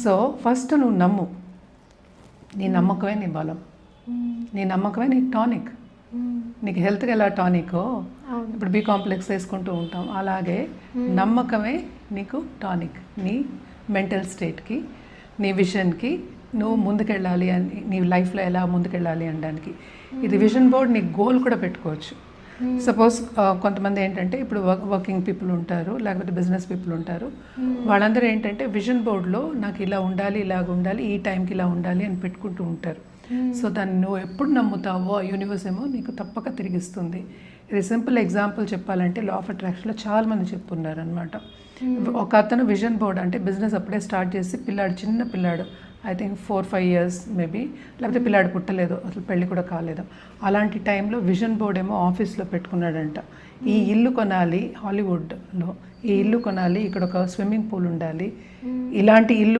So first నువ్వు నమ్ము, నీ నమ్మకమే నీ బలం, నీ నమ్మకమే నీకు టానిక్. నీకు హెల్త్కి ఎలా టానికో ఇప్పుడు బి కాంప్లెక్స్ వేసుకుంటూ ఉంటాం, అలాగే నమ్మకమే నీకు టానిక్. నీ మెంటల్ స్టేట్కి, నీ విజన్కి, నువ్వు ముందుకెళ్ళాలి అని, నీ లైఫ్లో ఎలా ముందుకెళ్ళాలి అనడానికి. ఇది విజన్ బోర్డ్ నీ గోల్ కూడా పెట్టుకోవచ్చు. సపోజ్ కొంతమంది ఏంటంటే ఇప్పుడు వర్కింగ్ పీపుల్ ఉంటారు, లేకపోతే బిజినెస్ పీపుల్ ఉంటారు. వాళ్ళందరూ ఏంటంటే విజన్ బోర్డ్లో నాకు ఇలా ఉండాలి, ఇలాగ ఉండాలి, ఈ టైంకి ఇలా ఉండాలి అని పెట్టుకుంటూ ఉంటారు. సో దాన్ని నువ్వు ఎప్పుడు నమ్ముతావో ఆ యూనివర్స్ ఏమో నీకు తప్పక తిరిగిస్తుంది. ఇది సింపుల్ ఎగ్జాంపుల్ చెప్పాలంటే లా ఆఫ్ అట్రాక్షన్లో చాలామంది చెప్పున్నారు అనమాట. ఒక అతను విజన్ బోర్డ్ అంటే బిజినెస్ అప్పుడే స్టార్ట్ చేసి పిల్లాడు, చిన్న పిల్లాడు, ఐ థింక్ 4-5 years మేబీ, లేకపోతే పిల్లాడు పుట్టలేదు, అసలు పెళ్ళి కూడా కాలేదు. అలాంటి టైంలో విజన్ బోర్డ్ ఏమో ఆఫీస్లో పెట్టుకున్నాడంట. ఈ ఇల్లు కొనాలి హాలీవుడ్లో, ఈ ఇల్లు కొనాలి, ఇక్కడ ఒక స్విమ్మింగ్ పూల్ ఉండాలి, ఇలాంటి ఇల్లు